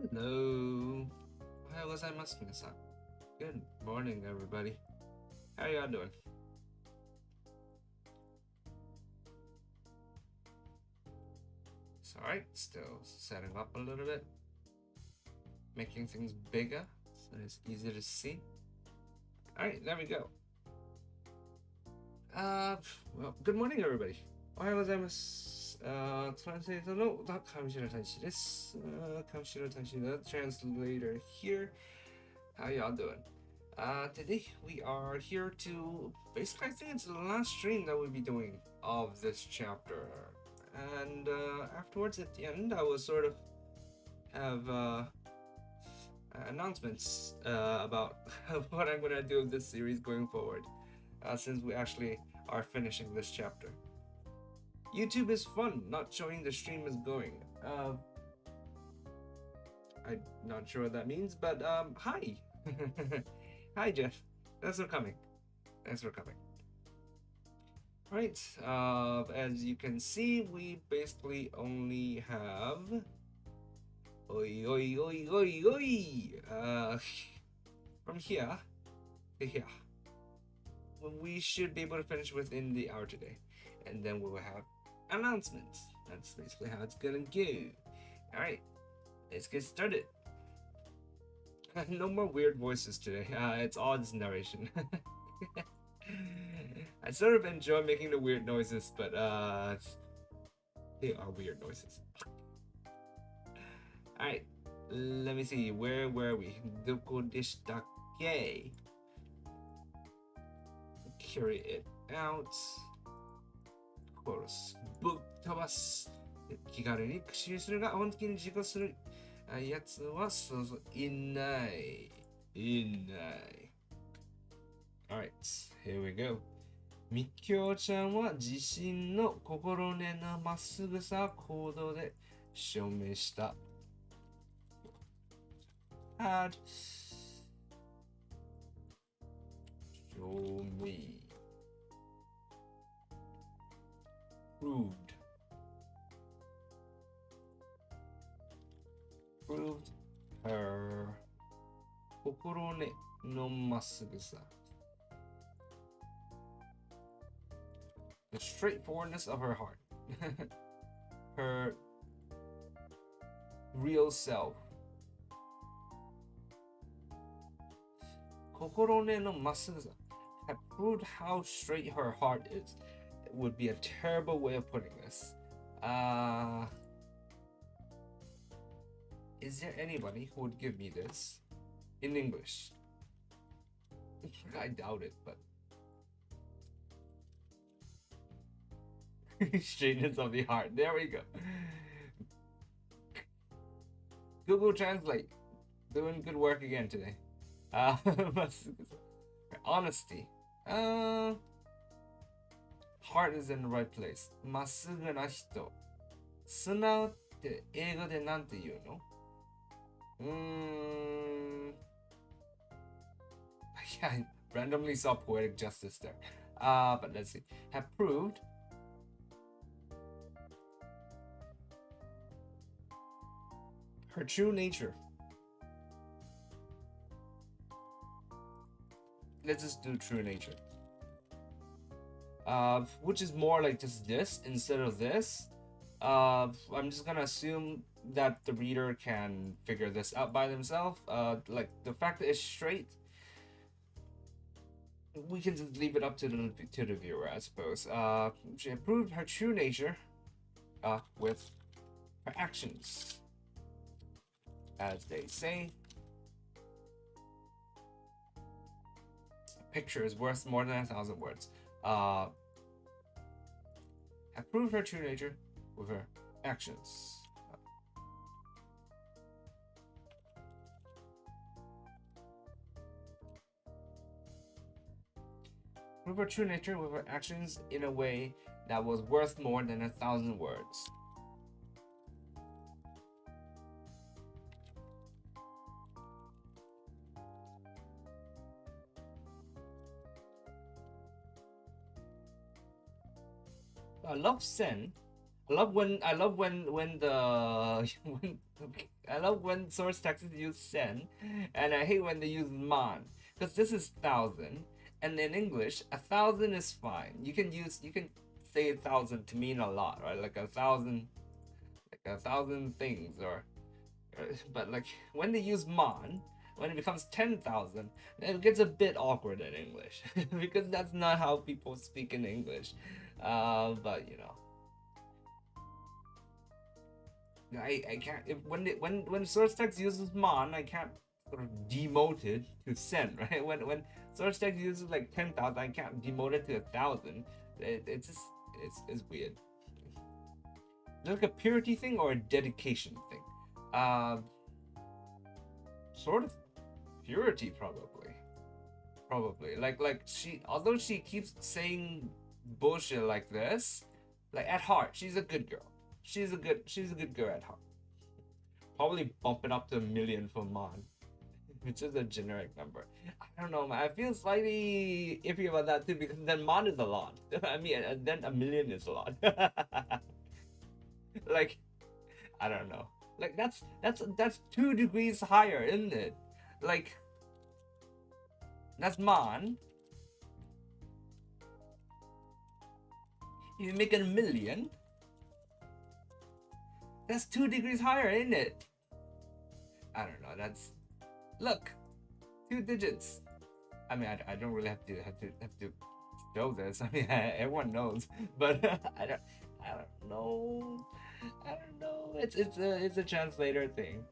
Hello. おはようございます、皆さん。Good morning, everybody. How are y'all doing? It's alright, still setting up a little bit, making things bigger so it's easier to see. Alright, there we go. Well, good morning, everybody. おはようございます。トランスレーターの上白大志です。上白大志 the translator here. How y'all doing? Today we are here to basically, I think it's the last stream that we'll be doing of this chapter. And afterwards, at the end, I will sort of have announcements about what I'm going to do with this series going forward, since we actually are finishing this chapter. YouTube is fun, not showing the stream is going. I'm not sure what that means, but hi. Hi, Jeff. Thanks for coming. Right, as you can see, we basically only have from here to here. We should be able to finish within the hour today, and then we will have announcements. That's basically how it's gonna go. All right, let's get started. No more weird voices today. It's all just narration. I sort of enjoy making the weird noises, but they are weird noises. Alright, let me see. Where were we? Doko deshitakke? Carry it out. Of course. Book tabasu. 気軽に口にするが本気に自己するやつはそうそういない。Alright, here we go. みきょうちゃんは自身の心根のまっすぐさ行動で証明した。Had show me proved her 心根のまっすぐさ the straightforwardness of her heart her real self 心根のまっすぐさ have proved how straight her heart is. It would be a terrible way of putting this. Is there anybody who would give me this in English? I doubt it, but straightness of the heart. There we go. Google Translate. Doing good work again today. Honesty. Heart is in the right place. まっすぐな人。素直って英語でなんて言うのYeah, I randomly saw poetic justice there. But let's see. Have proved her true nature. Let's just do true nature. Which is more like just this instead of this. I'm just gonna assume that the reader can figure this out by themselves. Like the fact that it's straight, we can just leave it up to the viewer, I suppose. She proved her true nature with her actions, as they say. A picture is worth more than 1,000 words. Have proved her true nature with her actions. Prove her true nature with her actions in a way that was worth more than 1,000 words. Love Sen I love when the when, I love when source text use sen, and I hate when they use man, because this is thousand, and in English 1,000 is fine. You can say 1,000 to mean a lot, right? Like 1,000 things, but like when they use man, when it becomes 10,000, it gets a bit awkward in English because that's not how people speak in English. But you know, I can't when source text uses man, I can't sort of demote it to sen, right? When source text uses like 10,000, I can't demote it to 1,000. It's just it's weird. Is it like a purity thing or a dedication thing? Sort of purity, probably. Like she, although she keeps saying bullshit like this, like at heart, she's a good girl. She's a good girl at heart. Probably bump it up to 1 million for Mon, which is a generic number. I don't know, man. I feel slightly iffy about that too, because then Mon is a lot. I mean, and then 1 million is a lot. Like, I don't know. Like that's 2 degrees higher, isn't it? Like, that's Mon. You make it 1 million. That's 2 degrees higher, isn't it? I don't know. That's, look, 2 digits. I mean, I don't really have to show this. I mean, everyone knows, but I don't know. It's a translator thing.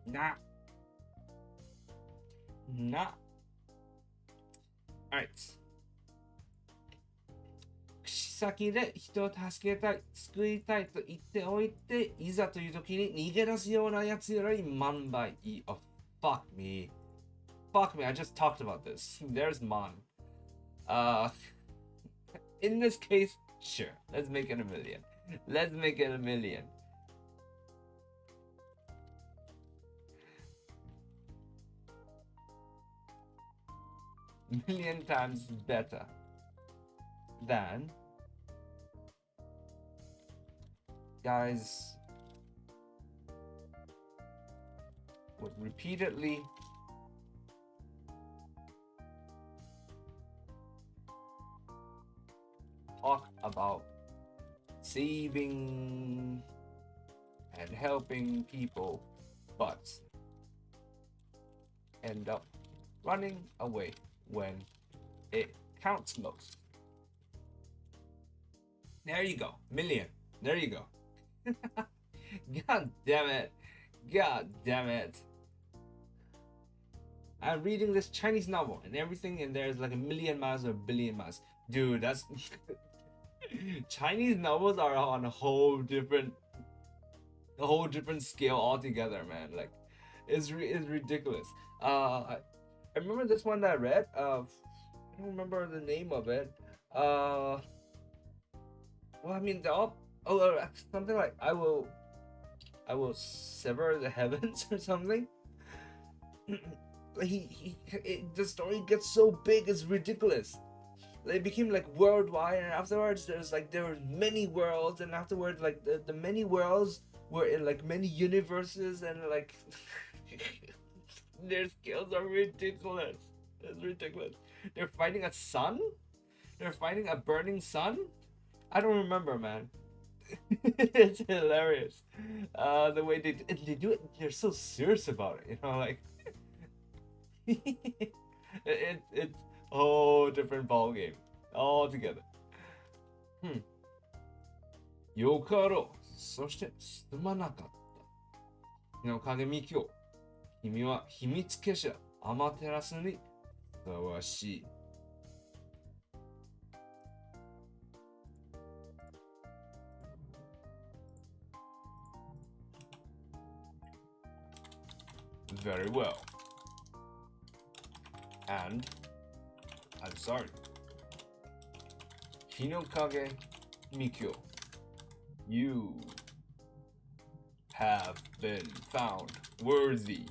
Nah. Alright. 口先で人を助けたい、救いたいと言っておいて、いざという時に逃げ出すようなやつより万倍いい。Oh, fuck me. I just talked about this. There's Mon. In this case, sure. Let's make it 1 million. 1 million times better than guys would repeatedly talk about saving and helping people, but end up running away when it counts most. There you go. 1 million. There you go. God damn it. I'm reading this Chinese novel and everything in there is like 1 million miles or 1 billion miles. Dude, that's Chinese novels are on a whole different scale altogether, man. Like it's ridiculous. I remember this one that I read. I don't remember the name of it. Well, I mean, they're all something like I will sever the heavens or something. The story gets so big, it's ridiculous. It became like worldwide, and afterwards there were many worlds, and afterwards like the many worlds were in like many universes, and like their scales are ridiculous. It's ridiculous. They're fighting a sun. They're fighting a burning sun. I don't remember, man. It's hilarious. The way they do it, they're so serious about it. You know, like it's a whole different ball game altogether. よかろう。そしてすまなかった。日の影みきょう。君は秘密結社アマテラスにふさわしい。Very well. And I'm sorry. Hinokage Mikyo, you have been found worthy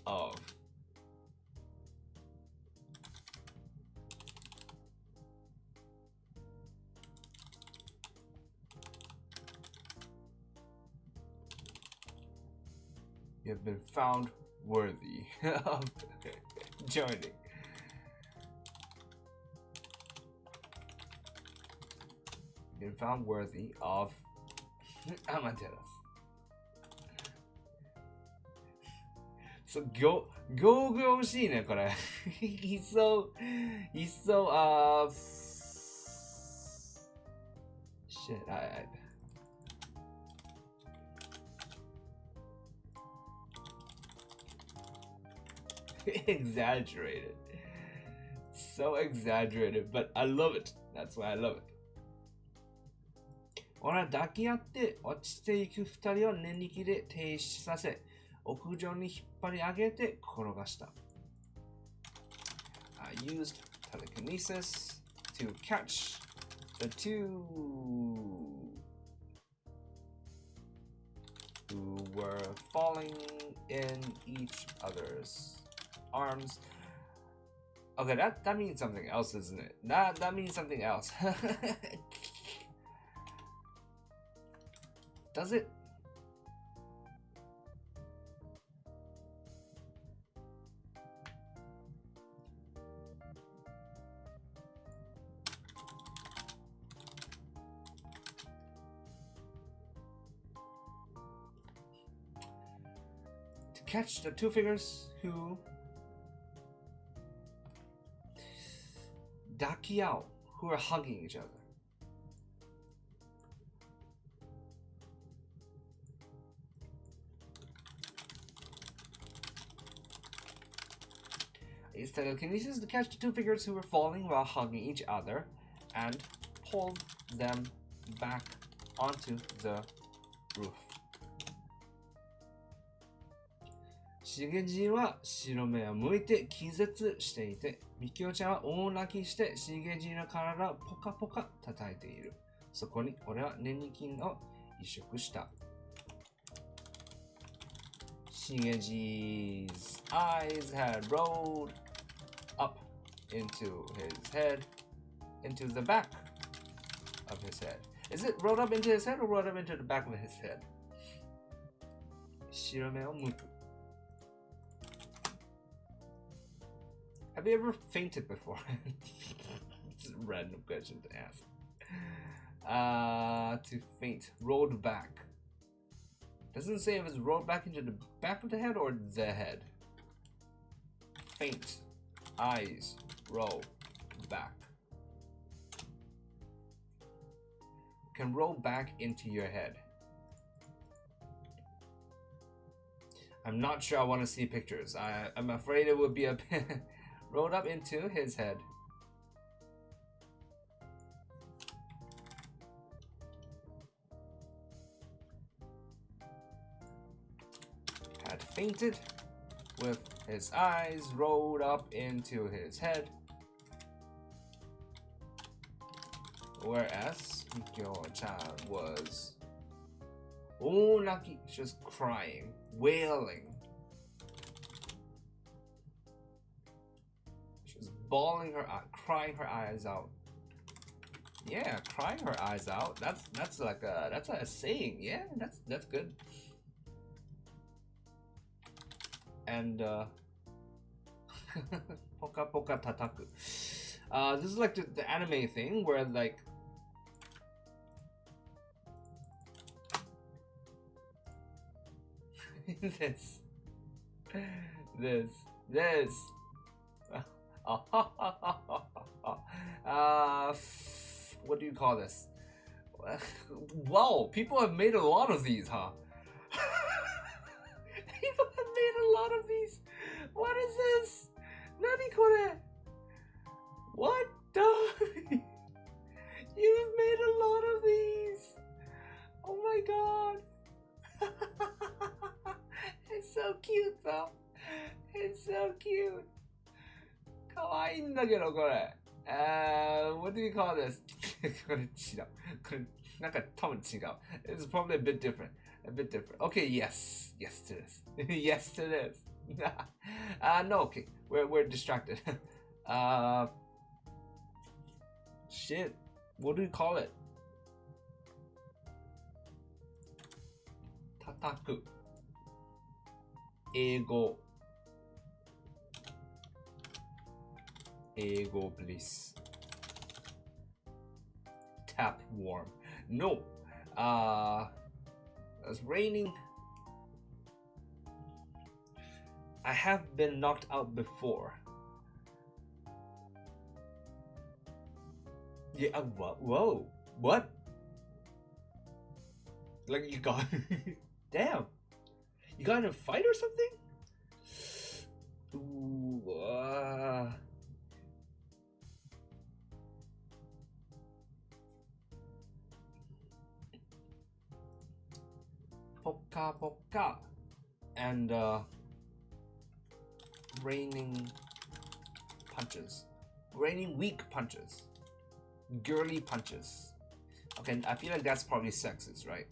of You have been found worthy of joining. Been found worthy of Amaterasu. So go see ne kore. He's so shit. I exaggerated. So exaggerated, but I love it. That's why I love it. 俺は抱き合って落ちていく二人を念力で停止させ、屋上に引っ張り上げて転がした。I used telekinesis to catch the two who were falling in each other's arms. Okay, that means something else, isn't it? That means something else. Does it? To catch the two figures who dakiao, who are hugging each other. Use telekinesis to catch the two figures who were falling while hugging each other and pull them back onto the roof. しげじいは白目を向いて気絶していて、みきおちゃんは大泣きしてしげじいの体をポカポカ叩いている。そこに俺は念力を移植した。しげじ's eyes had rolled up into his head, into the back of his head. Is it rolled up into his head or rolled up into the back of his head? 白目を向く。Have you ever fainted before? It's a random question to ask. To faint, rolled back. Doesn't say if it's rolled back into the back of the head or the head. Faint, eyes, roll back. Can roll back into your head. I'm not sure I want to see pictures. I'm afraid it would be a rolled up into his head. Had fainted with his eyes rolled up into his head. Whereas Mikyo-chan was onaki, just crying, wailing. She's bawling her eye, crying her eyes out. Yeah, crying her eyes out. That's like that's a saying. Yeah, that's good. And poka poka tataku. This is like the anime thing where like this. What do you call this? Wow, people have made a lot of these, huh? People have made a lot of these. What is this? Nani kore? What the? You've made a lot of these. Oh my god. It's so cute though. It's so cute. Kawaiiんだけどこれ。What do you call this? これ違う。これなんか多分違う。It's probably a bit different. A bit different. Okay, yes. Yes to this. Yes to this. No, okay. We're distracted. Shit. What do you call it? Tataku. 英語 please. Tap warm. No. It's raining. I have been knocked out before. Yeah, whoa. What? Like you got damn. You got in a fight or something? Ooh, Pokka pokka and raining punches, raining weak punches, girly punches. Okay, I feel like that's probably sexist, right?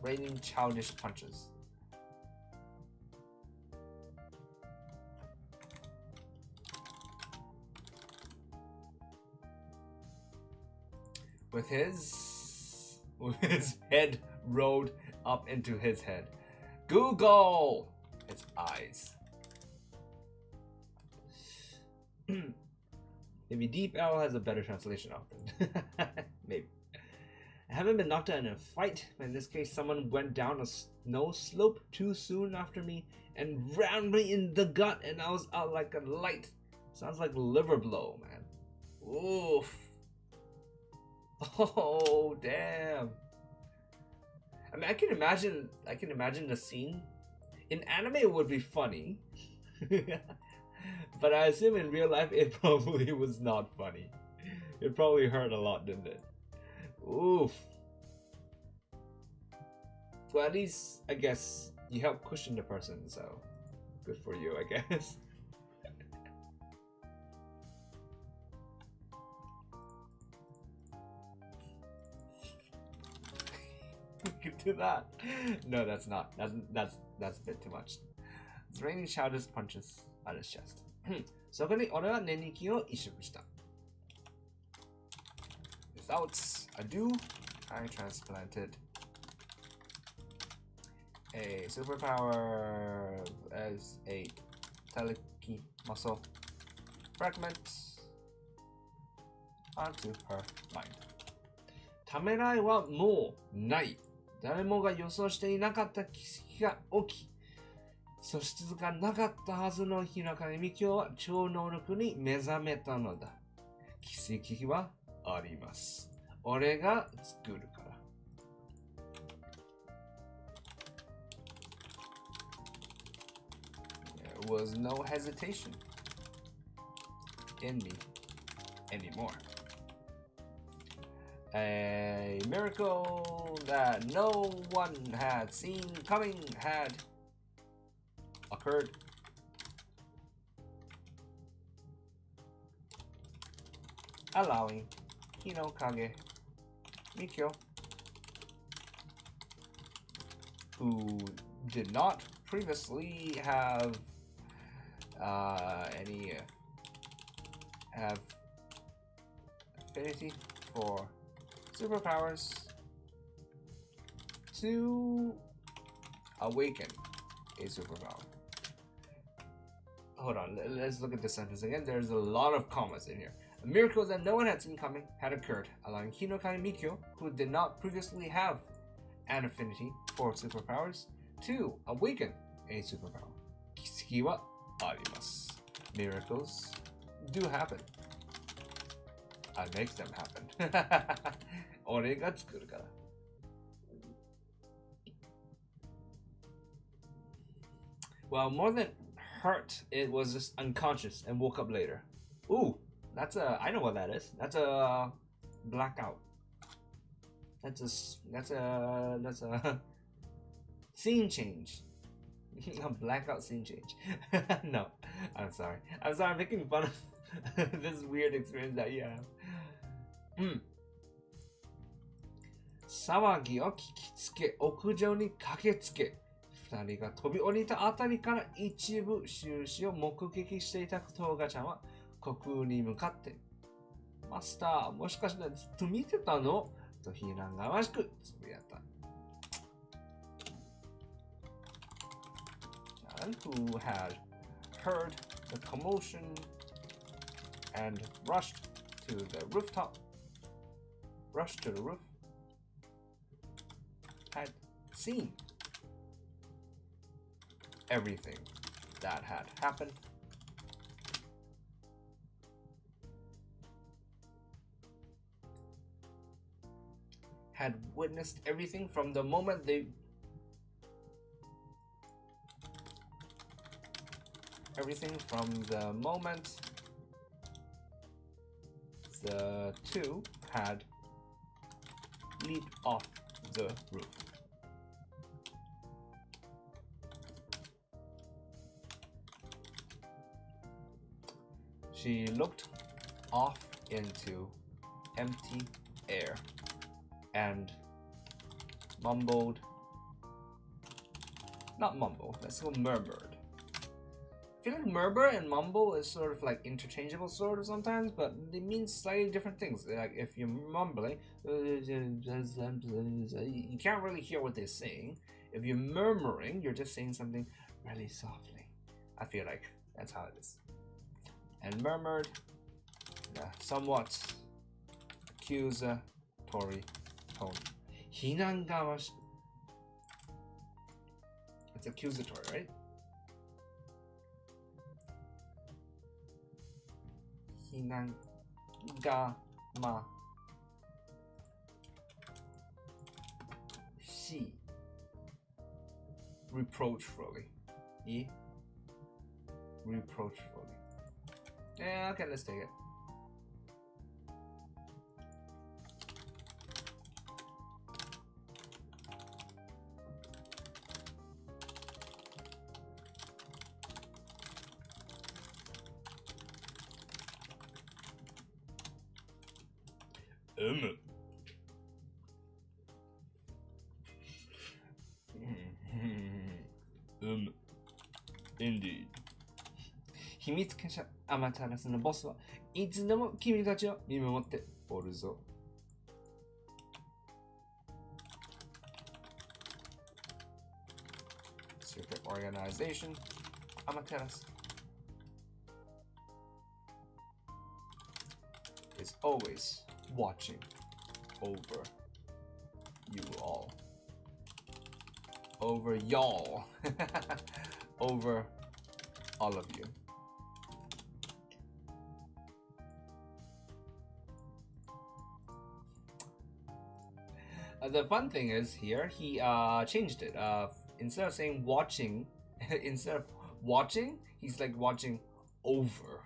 Raining childish punches. With his head rolled up into his head. Google! Its eyes. Maybe Deep L has a better translation of it. Maybe. I haven't been knocked out in a fight, but in this case someone went down a snow slope too soon after me and rammed me in the gut and I was out like a light. Sounds like liver blow, man. Oof. Oh damn. I mean I can imagine the scene. In anime it would be funny. But I assume in real life it probably was not funny. It probably hurt a lot, didn't it? Oof. Well, at least I guess you help cushion the person, so good for you, I guess. We could do that. No, that's not. That's a bit too much. It's raining childish punches on his chest. そこに俺は念力を移植した。Without ado, I transplanted a superpower as a telepathy muscle fragment onto her mind. ためらいはもうない。誰もが予想していなかった奇跡が起き、素質がなかったはずの日の神美京は超能力に目覚めたのだ。奇跡はあります。俺が作るから。There was no hesitation in me anymore. A miracle that no one had seen coming had occurred. Allowing Hinokage Mikyo, who did not previously have have affinity for superpowers, to awaken a superpower. Hold on, let's look at this sentence again. There's a lot of commas in here. A miracle that no one had seen coming had occurred, allowing Hinokage Mikyo, who did not previously have an affinity for superpowers, to awaken a superpower. Kiseki wa arimasu. Miracles do happen. I make them happen. 俺が作るから。Well, more than hurt, it was just unconscious and woke up later. Ooh, I know what that is. That's a blackout. That's a scene change. A blackout scene change. No, I'm sorry. I'm making fun of this weird experience that you have. 騒ぎを聞きつけ、屋上に駆けつけ、二人が飛び降りたあたりから一部終始を目撃していたトウガちゃんは虚空に向かってマスター、もしかしてずっと見てたのと非難がましくつぶやいた。And who had heard the commotion and rushed to the roof, had seen everything that had happened. Had witnessed everything from the moment the two had leaped off the roof. She looked off into empty air and mumbled, not mumble, let's go murmured. I feel like murmur and mumble is sort of like interchangeable sort of sometimes, but they mean slightly different things. Like if you're mumbling, you can't really hear what they're saying. If you're murmuring, you're just saying something really softly. I feel like that's how it is. And murmured, somewhat accusatory tone. 非難がましく. It's accusatory, right? 非難がまし reproachfully. Reproachfully. Yeah, okay, let's take it. Indeed. 秘密結社アマタラスのボスはいつでも君たちを見守っておるぞ。Secret organization Amaterasu is always watching over you all. Over y'all. Over all of you. The fun thing is here, he changed it. Instead of saying watching, instead of watching, he's like watching over.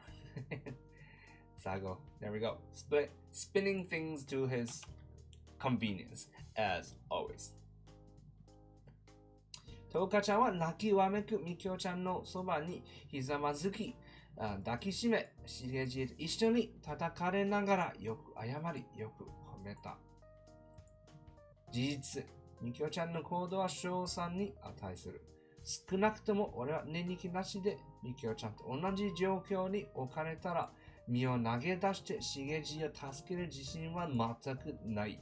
Sago, there we go. Spinning things to his convenience, as always. トウカちゃんは泣きわめくみきおちゃんのそばにひざまずき、抱きしめ、しげじと一緒に叩かれながらよく謝り、よく褒めた。事実、みきおちゃんの行動は称賛に値する。少なくとも俺は寝にきなしでみきおちゃんと同じ状況に置かれたら身を投げ出してしげじを助ける自信は全くない。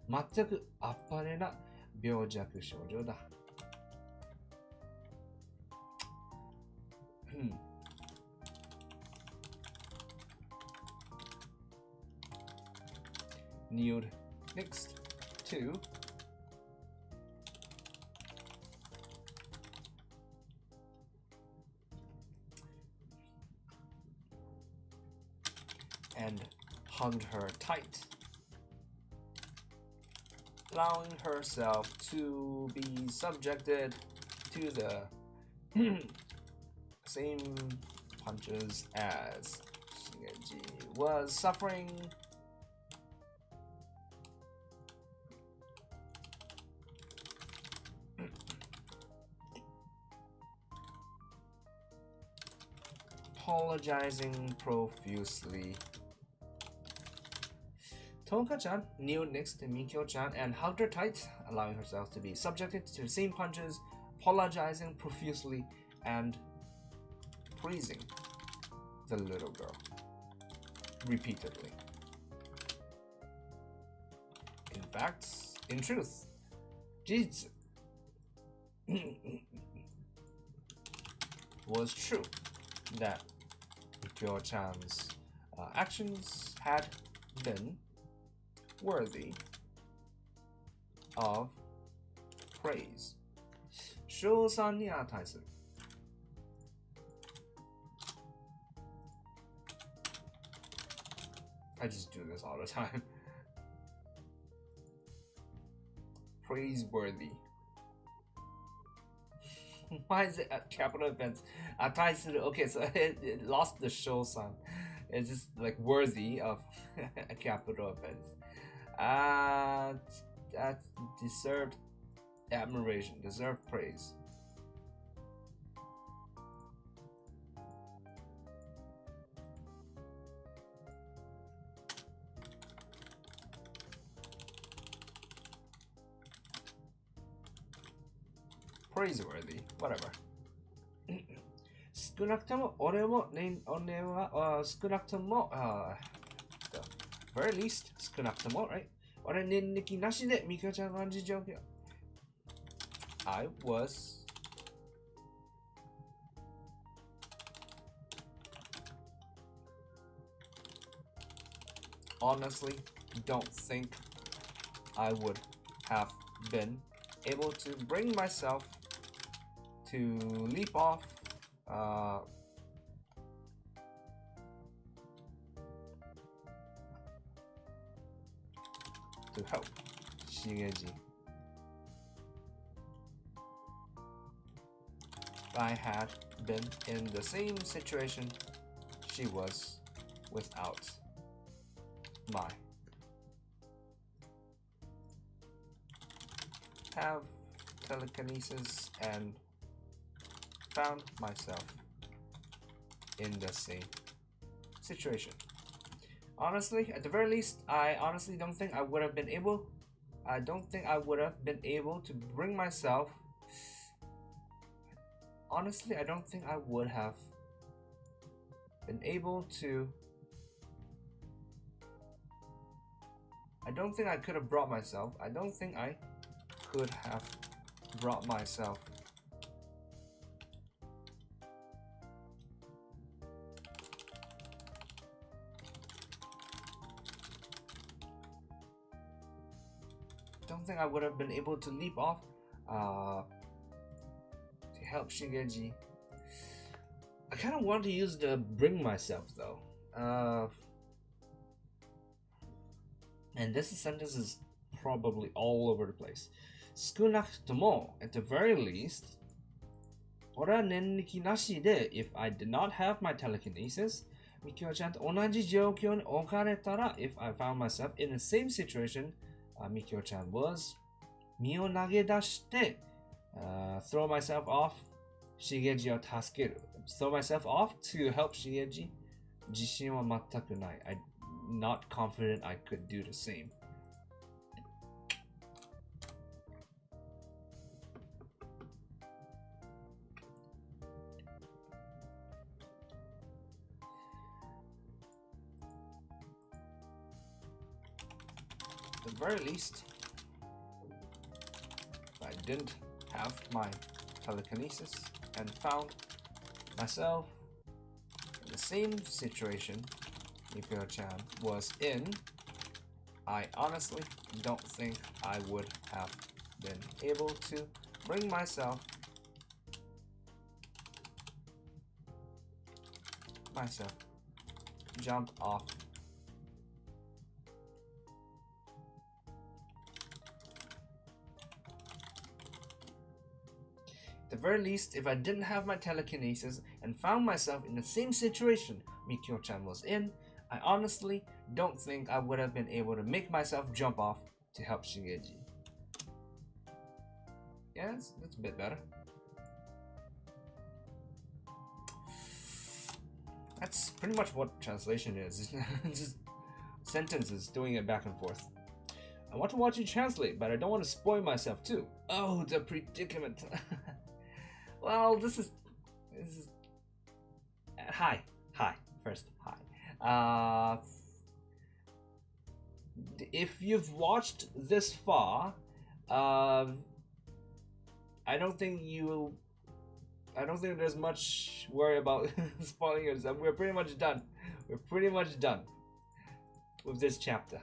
全くあっぱれな病弱症状だ。Kneeled next to and hugged her tight, allowing herself to be subjected to the same punches as Shigeji was suffering. Apologizing profusely. Toka-chan kneeled next to Mikio-chan and hugged her tight, allowing herself to be subjected to the same punches, apologizing profusely and praising the little girl repeatedly. In fact, in truth, 事実 was true that Mikyo-chan's actions had been worthy of praise. 称賛に値する。I just do this all the time. Praiseworthy. Why is it a capital offense? 値する. Okay, so it lost the show sign. It's just like worthy of a capital offense. That's deserved admiration, deserved praise. Praiseworthy, whatever. 少なくとも俺は少なくともthe very least 少なくとも right 俺念力なしでミカちゃんの状況 I was honestly don't think I would have been able to bring myself to leap off to help Shigeji. If I had been in the same situation she was without my have telekinesis and found myself in the same situation. Honestly, at the very least, I honestly don't think I would have been able to bring myself. Honestly, I don't think I would have been able to. I don't think I could have brought myself. I don't think I could have brought myself don't think I would have been able to leap off to help Shigeji. I kind of want to use the bring myself though. And this sentence is probably all over the place. 少なくとも at the very least 俺は念力なしで if I did not have my telekinesis ミキオちゃんと同じ状況に置かれたら if I found myself in the same situation ミキオちゃん was 身を投げ出して、throw myself off シゲジを助ける throw myself off to help シゲジ自信は全くない I'm not confident I could do the same. At the very least, if I didn't have my telekinesis and found myself in the same situation Mikio-chan was in, I honestly don't think I would have been able to bring myself jump off at the very least, if I didn't have my telekinesis and found myself in the same situation Mikio-chan was in, I honestly don't think I would have been able to make myself jump off to help Shigeji. Yeah, that's a bit better. That's pretty much what translation is. Just sentences doing it back and forth. I want to watch you translate, but I don't want to spoil myself too. Oh, the predicament. Well, this is hi. First, hi. if you've watched this far, I don't think there's much worry about spoiling yourself. We're pretty much done. We're pretty much done with this chapter.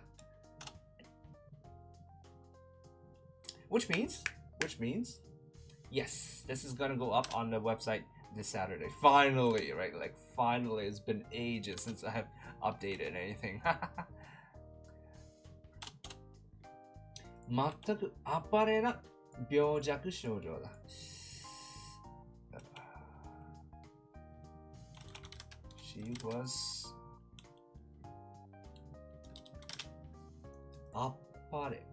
Which means, yes, this is gonna go up on the website this Saturday. Finally, right? Like finally, it's been ages since I have updated anything. 全くアパレな病弱症状だ。She was アパレ。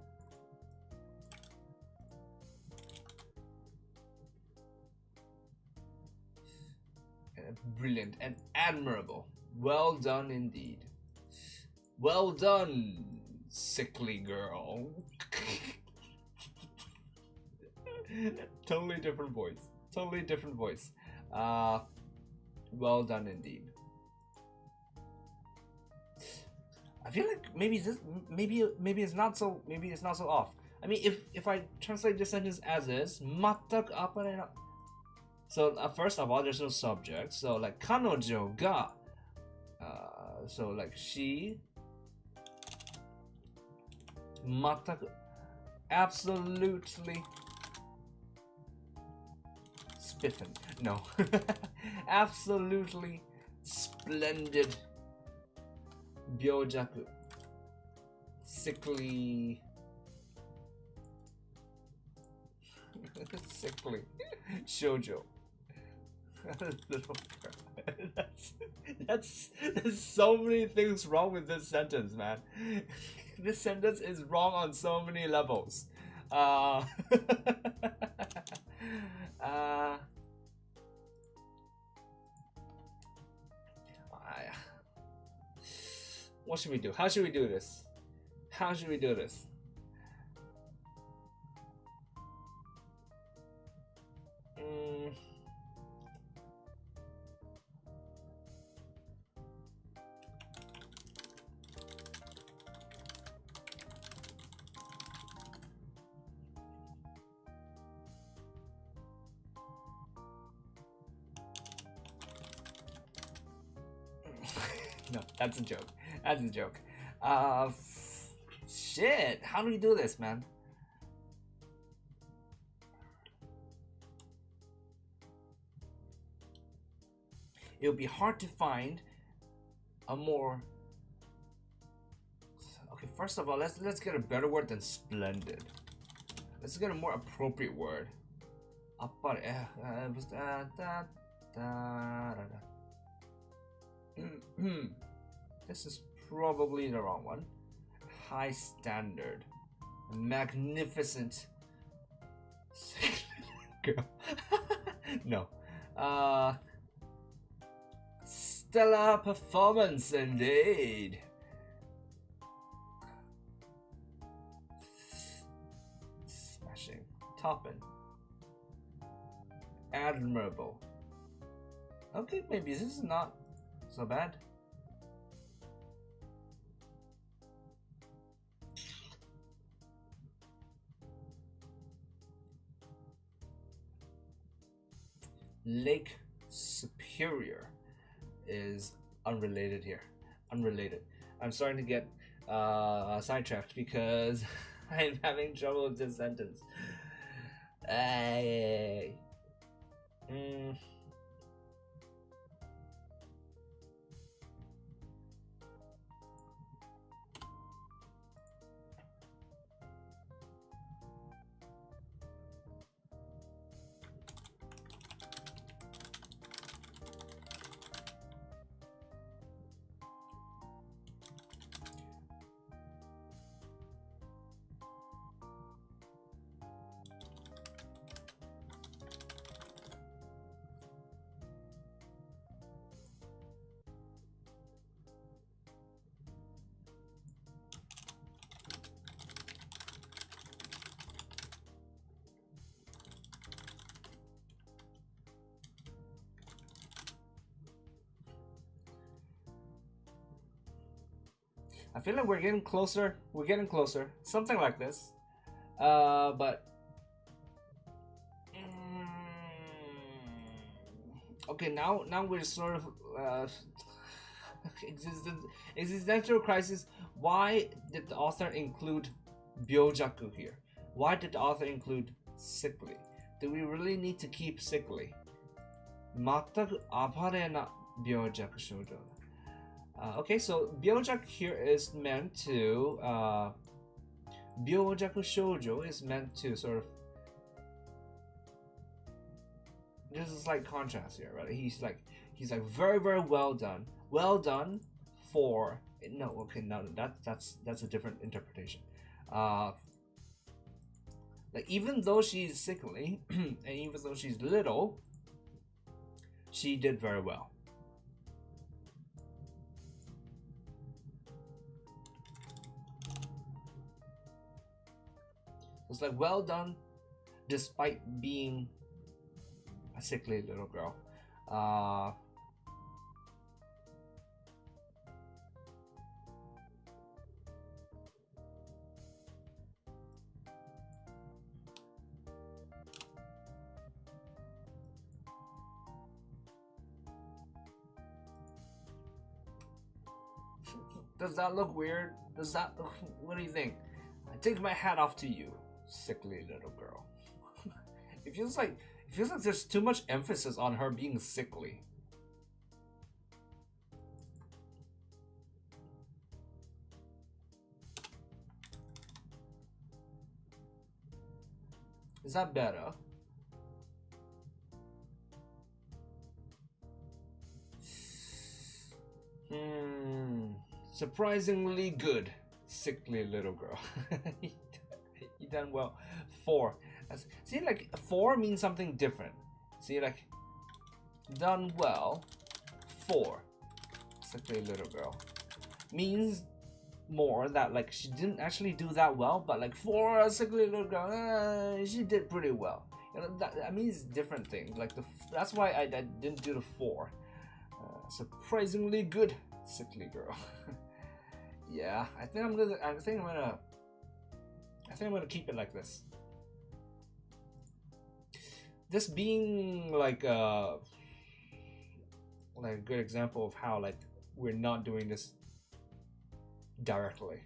Brilliant and admirable. Well done indeed. Well done, sickly girl. Totally different voice. Totally different voice. Well done indeed. I feel like maybe it's not so off. I mean, if I translate this sentence as is, 全くアパレな. So first of all, there's no subject. So like 彼女が so like she 全く absolutely spiffin. No. Absolutely splendid 病弱 sickly sickly shoujo. Little girl. That's so many things wrong with this sentence, man. This sentence is wrong on so many levels. What should we do? How should we do this? How should we do this? No, that's a joke. That's a joke. Shit. How do we do this, man? It would be hard to find a more. Okay, first of all, let's get a better word than splendid. Let's get a more appropriate word. This is probably the wrong one. High standard, magnificent girl. No. Stellar performance indeed. Smashing, topping, admirable. Okay, maybe this is not so bad. Lake Superior is unrelated here. Unrelated. I'm starting to get sidetracked because I'm having trouble with this sentence. I feel like we're getting closer. We're getting closer. Something like this. But okay, now we're sort of existential crisis. Why did the author include byojaku here? Why did the author include sickly? Do we really need to keep sickly? 全く暴れな病弱症状。Okay, so 病弱 here is meant to 病弱症状 is meant to sort of, there's a slight contrast here, right? He's like very well done for no, okay, no, that's a different interpretation. Like even though she's sickly and even though she's little, she did very well. It's like well done despite being a sickly little girl. Does that look weird? Does that look, what do you think? I take my hat off to you, sickly little girl. It feels like there's too much emphasis on her being sickly. Is that better? Surprisingly good, sickly little girl. He done well. 4. See, like 4 means something different. See, like done well. 4, sickly little girl means more that like she didn't actually do that well, but like for a sickly little girl, she did pretty well. You know, that means different things. Like that's why I didn't do the 4. Surprisingly good, sickly girl. Yeah, I think I'm gonna keep it like this. This being like a good example of how like we're not doing this directly.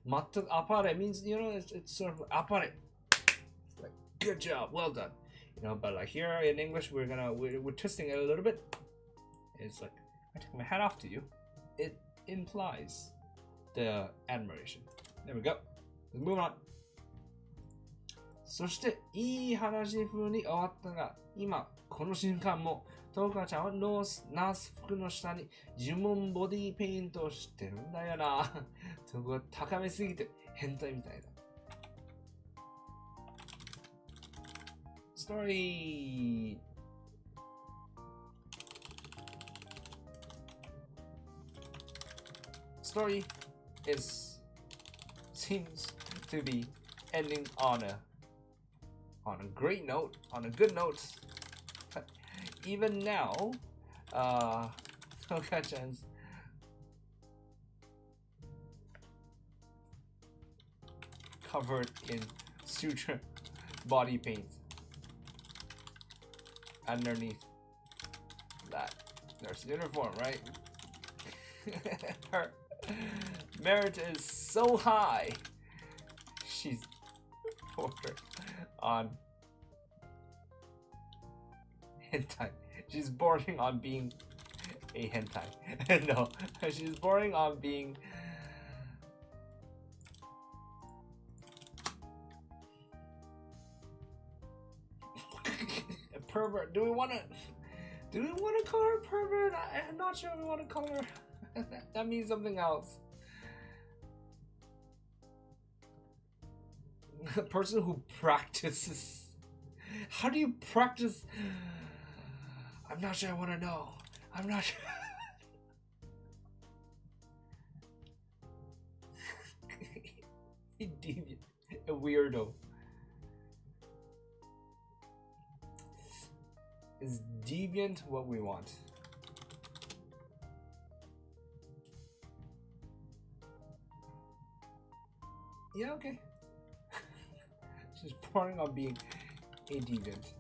Matta apare means, you know, it's sort of apare. It's like good job, well done. You know, but like here in English we're twisting it a little bit. It's like I take my hat off to you. It implies the admiration. There we go. Let's move on. そしていい話風に終わったが、今この瞬間もトーカーちゃんはナース服の下に呪文ボディーペイントをしてるんだよな。そこが高めすぎて変態みたいだ。Story. Story seems to be ending on a great note, on a good note. Even now, Toka-chan's covered in suture body paint. Underneath that, there's uniform, right? Her merit is so high. She's bordered on hentai. She's bordering on being a hentai. No, she's bordering on being a pervert. Do we want to call her a pervert? I'm not sure we want to call her. That means something else. A person who practices. How do you practice? I'm not sure I want to know. I'm not sure. Deviant. A weirdo. Is deviant what we want? Yeah, okay. She's pouring on being a deviant.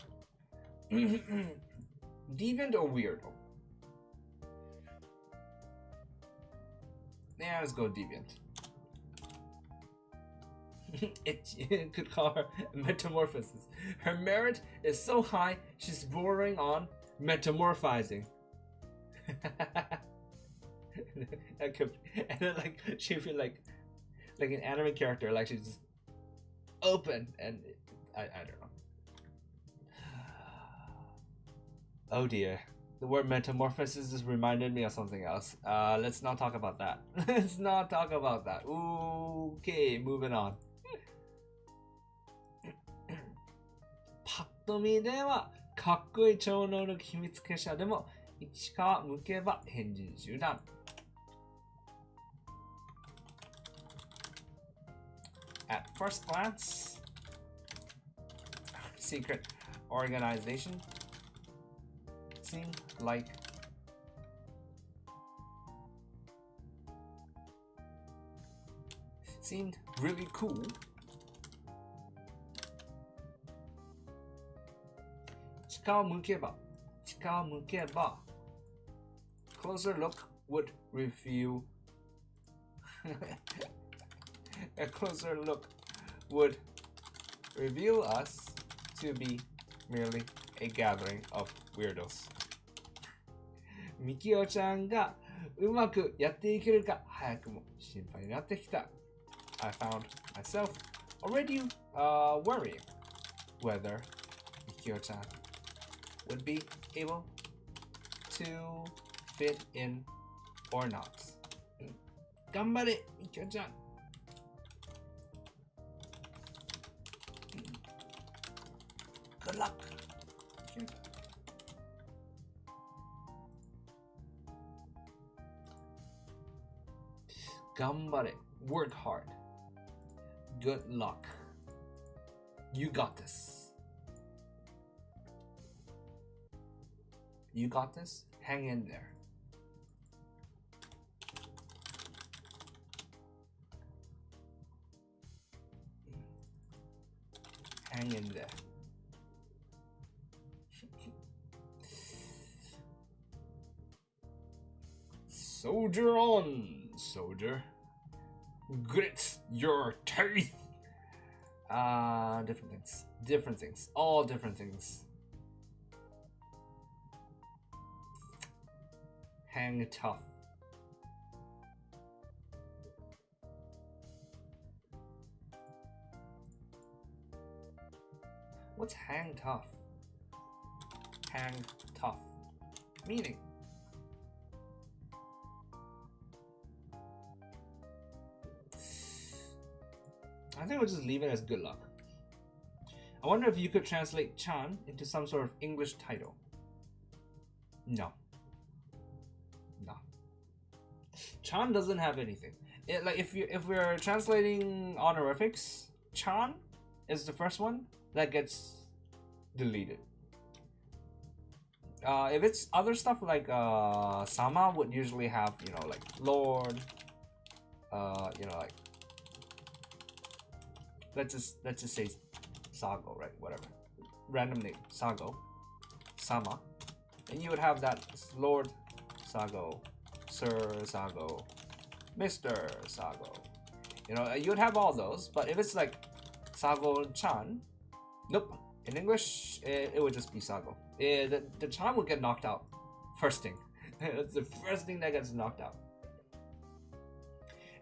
Deviant or weirdo? Yeah, let's go deviant. It could call her metamorphosis. Her merit is so high, she's bordering on metamorphizing. That could, and then like she feel like an anime character, like she's just open and I don't know. Oh dear. The word metamorphosis just reminded me of something else. Let's not talk about that. Let's not talk about that. Okay, moving on. パッと見ではかっこいい超能力秘密結社でも一皮むけば変人集団。At first glance, secret organization seemed really cool. Chika mukeba. Closer look would reveal. A closer look would reveal us to be merely a gathering of weirdos. みきおちゃんがうまくやっていけるか早くも心配になってきた。I found myself already worrying whether みきおちゃん would be able to fit in or not. 頑張れみきおちゃん。Good luck. Gambare. Work hard. Good luck. You got this. You got this? Hang in there. Hang in there. Soldier on, soldier. Grit your teeth. Different things. All different things. Hang tough. What's hang tough? Hang tough. Meaning. I think we'll just leave it as good luck. I wonder if you could translate Chan into some sort of English title. No. Chan doesn't have anything. Like if we're translating honorifics, Chan is the first one that gets deleted. If it's other stuff like Sama would usually have, like Lord, like let's just say Sago, right? Whatever. Random name. Sago. Sama. And you would have that Lord Sago, Sir Sago, Mr. Sago. You would have all those, but if it's like Sago-chan, nope. In English, it would just be Sago. The chan would get knocked out. First thing. It's the first thing that gets knocked out.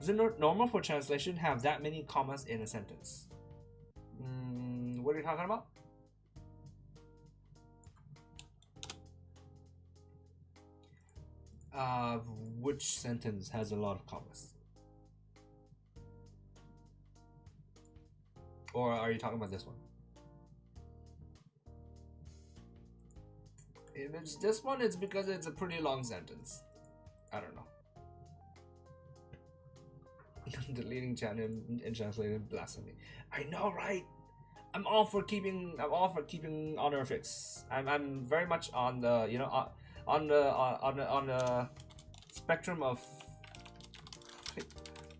Is it normal for translation to have that many commas in a sentence? What are you talking about? Which sentence has a lot of commas? Or are you talking about this one? If it's this one, it's because it's a pretty long sentence. I don't know. Deleting channel and translating blasphemy. I know, right? I'm all for keeping honorifics. I'm very much on the on the spectrum of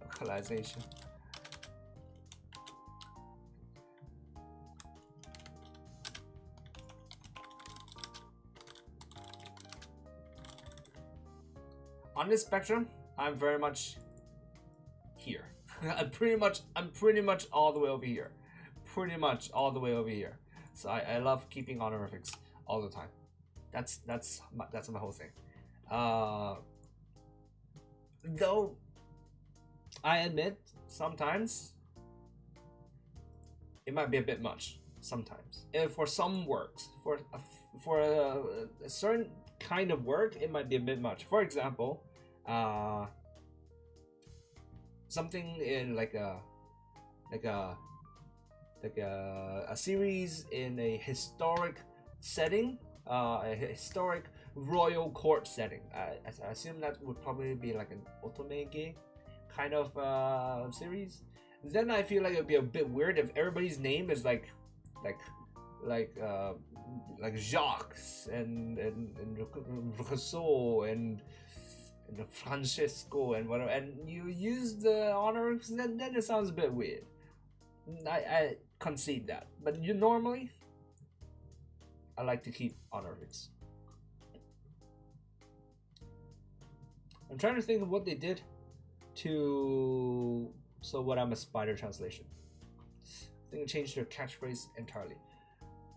localization. on this spectrum, I'm very much here. I'm pretty much all the way over here. Pretty much all the way over here. So I love keeping honorifics all the time. That's my whole thing. Though I admit sometimes it might be a bit much. Sometimes, for some works, for a certain kind of work, it might be a bit much. For example, something in like a series in a historic setting, a historic royal court setting. I assume that would probably be like an otomege kind of series. Then I feel like it would be a bit weird if everybody's name is like Jacques and Rousseau and Francisco and whatever, and you use the honors, then it sounds a bit weird. I concede that, but normally I like to keep honorifics. I'm trying to think of what they did to what I'm a spider translation. I think it changed her catchphrase entirely.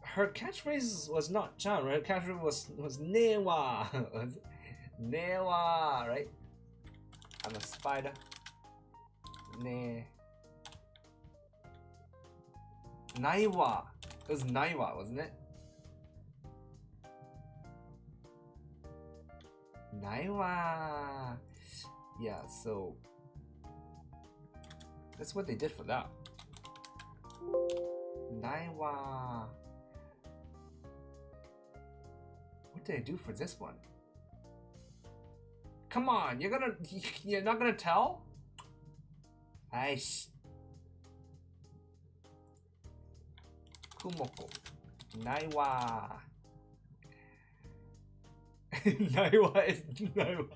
Her catchphrase was not Chan, right? Her catchphrase was Newa. Newa, right? I'm a spider. Ne. Naiwa. It was Naiwa, wasn't it? Naiwa. Yeah, so that's what they did for that. Naiwa. What did I do for this one? Come on, you're not gonna tell? Aish. Kumoko. Naiwa. Naiwa is Naiwa.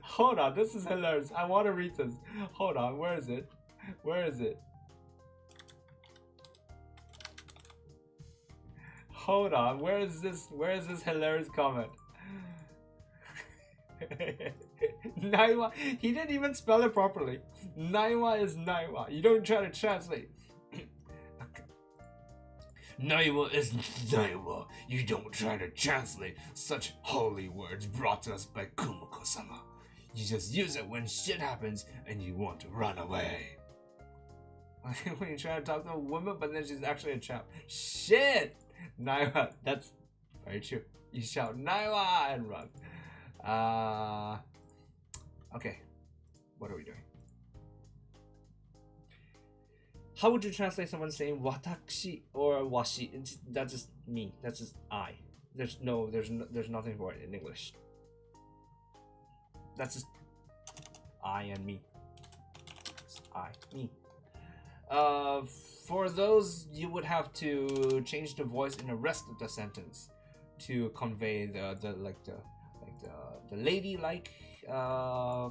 Hold on, this is hilarious. I want to read this. Hold on, where is it? Hold on, where is this hilarious comment? Naiwa, he didn't even spell it properly. Naiwa is Naiwa. You don't try to translate. Naiwa is Naiwa. You don't try to translate such holy words brought to us by Kumiko-sama. You just use it when shit happens and you want to run away. When you try to talk to a woman, but then she's actually a chap. Shit! Naiwa, that's very true. You shout Naiwa and run. Okay, what are we doing? How would you translate someone saying watashi or washi? That's just me. That's just I. There's nothing for it in English. That's just I and me. It's I, me. For those, you would have to change the voice in the rest of the sentence to convey the ladylike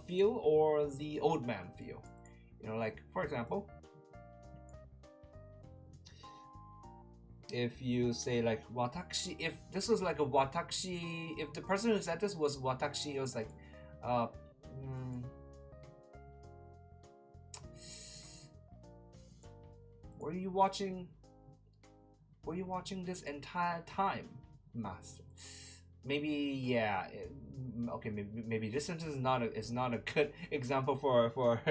feel or the old man feel. You know, like for example, if you say like watashi, if this was like a watashi, if the person who said this was watashi, it was like were you watching this entire time, master? Maybe, yeah. Okay, maybe this sentence is not a good example for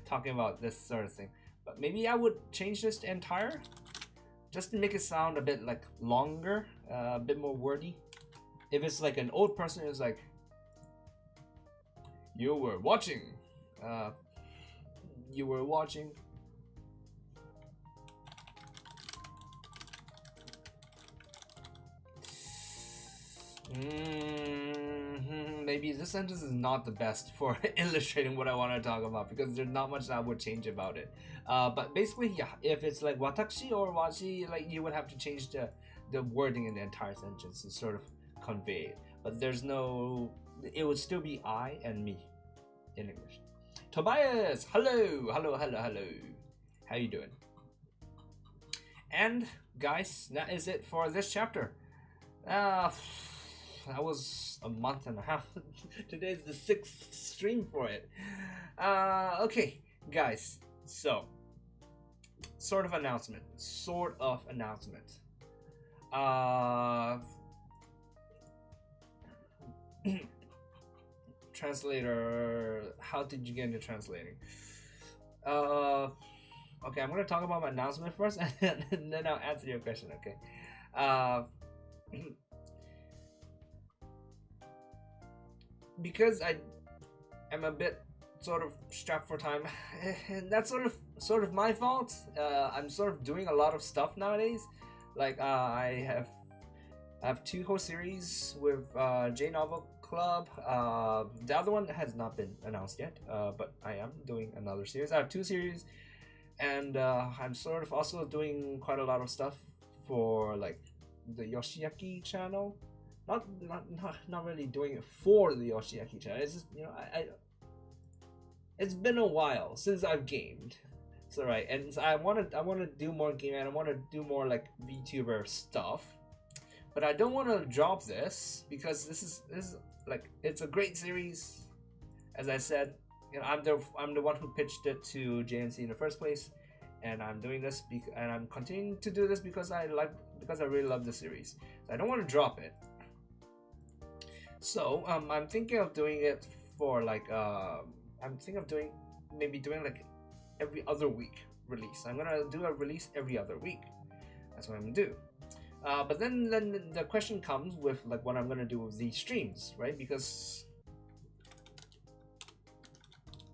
talking about this sort of thing. But maybe I would change this to entire, just to make it sound a bit like longer, a bit more wordy. If it's like an old person, it's like you were watching. Maybe this sentence is not the best for illustrating what I want to talk about because there's not much that I would change about it. But basically, yeah, if it's like watashi or washi, like you would have to change the wording in the entire sentence to sort of convey it. But there's no, it would still be I and me in English. Tobias, hello. How you doing? And guys, that is it for this chapter. That was a month and a half. Today's the 6th stream for it. Okay, guys. So, sort of announcement. Translator, how did you get into translating? Okay, I'm gonna talk about my announcement first, and then I'll answer your question. Okay. Because I am a bit sort of strapped for time, and that's sort of my fault. I'm sort of doing a lot of stuff nowadays. Like I have 2 whole series with J Novel Club. The other one has not been announced yet, but I am doing another series. I have 2 series, and I'm sort of also doing quite a lot of stuff for like the Yoshiaki channel. Not really doing it for the Yoshiaki channel. It's just, you know, it's been a while since I've gamed. So right, and so I want to do more gaming, and I want to do more like VTuber stuff. But I don't want to drop this because this is like, it's a great series. As I said, you know, I'm the one who pitched it to JNC in the first place, and I'm doing this and I'm continuing to do this because I really love the series. So I don't want to drop it. So I'm thinking of doing it for like I'm thinking of doing like every other week release. I'm gonna do a release every other week. That's what I'm gonna do. But then the question comes with like what I'm gonna do with these streams, right? Because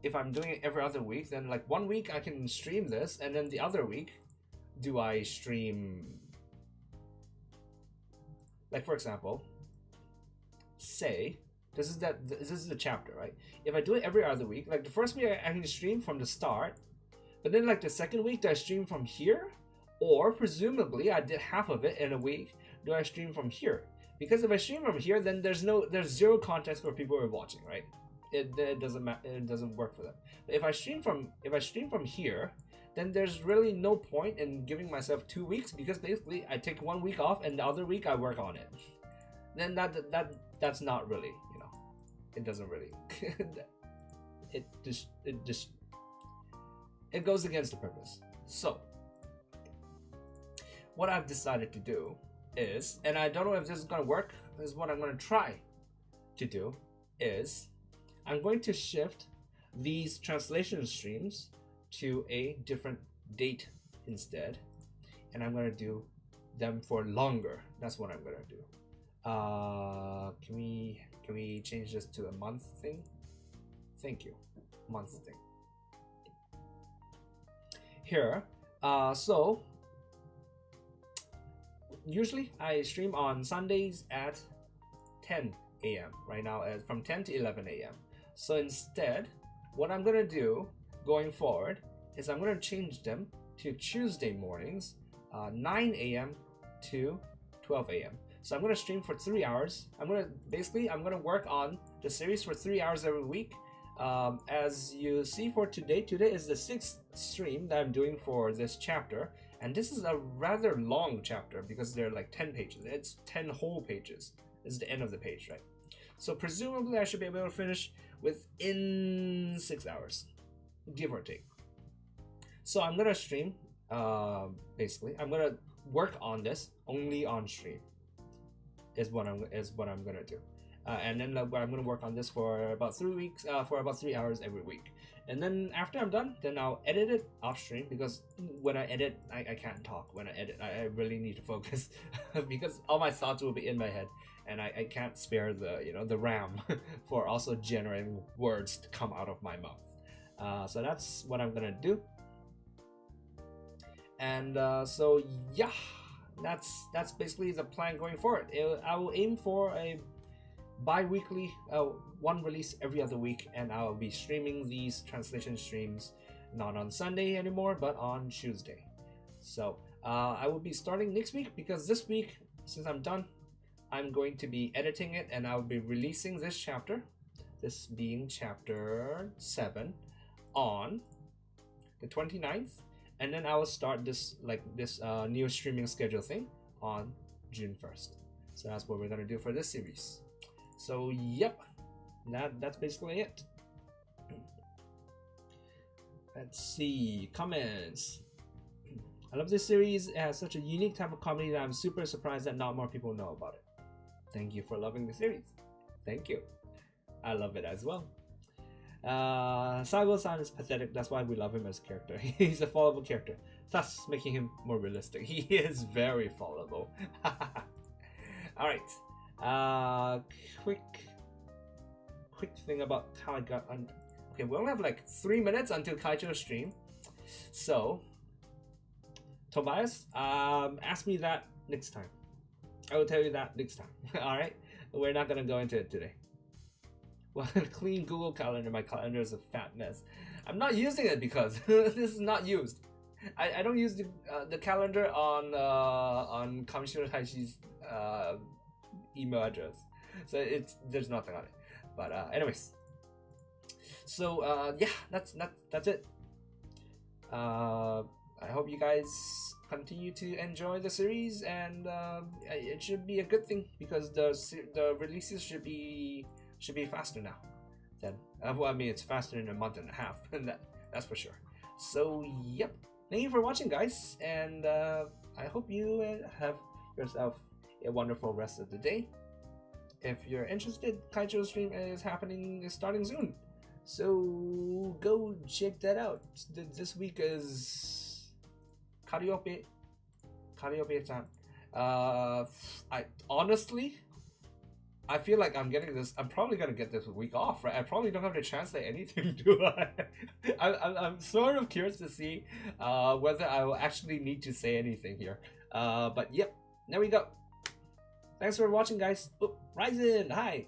if I'm doing it every other week, then like 1 week I can stream this, and then the other week, do I stream? Like for example, say this is the chapter, right? If I do it every other week, like the first week I can stream from the start, but then like the second week, do I stream from here? Or presumably I did half of it in a week, do I stream from here? Because if I stream from here, then there's zero context for people who are watching, right? It doesn't matter, it doesn't work for them. But if I stream from here, then there's really no point in giving myself 2 weeks, because basically I take 1 week off and the other week I work on it. Then that's not really, you know, it doesn't really it goes against the purpose. So what I've decided to do is, and I don't know if this is gonna work, this is what I'm gonna try to do, is I'm going to shift these translation streams to a different date instead, and I'm gonna do them for longer. That's what I'm gonna do. Can we change this to a month thing? Thank you. Month thing. Here, so usually I stream on Sundays at 10 a.m. right now, as from 10 to 11 a.m. So instead, what I'm gonna do going forward is I'm gonna change them to Tuesday mornings, 9 a.m. to 12 a.m. So I'm gonna stream for 3 hours. I'm gonna work on the series for 3 hours every week. As you see for today is the 6th stream that I'm doing for this chapter, and this is a rather long chapter because they're like 10 pages. It's 10 whole pages. This is the end of the page, right? So presumably I should be able to finish within 6 hours, give or take. So I'm gonna stream, basically I'm gonna work on this only on stream is what I'm gonna do. And then I'm gonna work on this for about 3 weeks, for about 3 hours every week. And then after I'm done, then I'll edit it off stream, because when I edit, I can't talk. When I edit, I really need to focus because all my thoughts will be in my head, and I can't spare the RAM for also generating words to come out of my mouth. So that's what I'm gonna do. And so yeah, that's basically the plan going forward. I will aim for a bi-weekly, one release every other week, and I'll be streaming these translation streams not on Sunday anymore, but on Tuesday. So I will be starting next week, because this week, since I'm done, I'm going to be editing it, and I'll be releasing this chapter, this being chapter 7, on the 29th, and then I will start this new streaming schedule thing on June 1st. So that's what we're gonna do for this series. So yep, that's basically it. Let's see, comments. I love this series. It has such a unique type of comedy that I'm super surprised that not more people know about it. Thank you for loving the series. Thank you. I love it as well. Sago-san is pathetic. That's why we love him as a character. He's a fallible character, thus making him more realistic. He is very fallible. Alright. Quick thing about how I got on. Okay, we only have like 3 minutes until Kaijo's stream. So, Tobias, ask me that next time. I will tell you that next time. Alright? We're not gonna go into it today. Well, clean Google Calendar. My calendar is a fat mess. I'm not using it because this is not used. I don't use the calendar on Kamishiro Taishi's email address. So there's nothing on it. But anyways. So yeah, that's it. I hope you guys continue to enjoy the series, and it should be a good thing because the releases should be faster now. Then well, I mean, it's faster in a month and a half, and that's for sure. So yep, thank you for watching, guys, and I hope you have yourself a wonderful rest of the day. If you're interested, Kaijo's stream is starting soon. So go check that out. This week is Kariope-chan. I honestly, I feel like I'm probably gonna get this week off, right? I probably don't have to translate anything, do I? I'm sort of curious to see whether I will actually need to say anything here. But yep, there we go. Thanks for watching, guys. Oh, Ryzen, hi.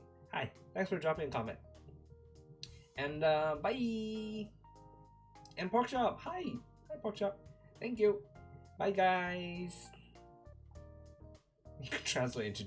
Thanks for dropping a comment. And bye. And Porkchop, hi Porkchop. Thank you. Bye, guys. You can translate into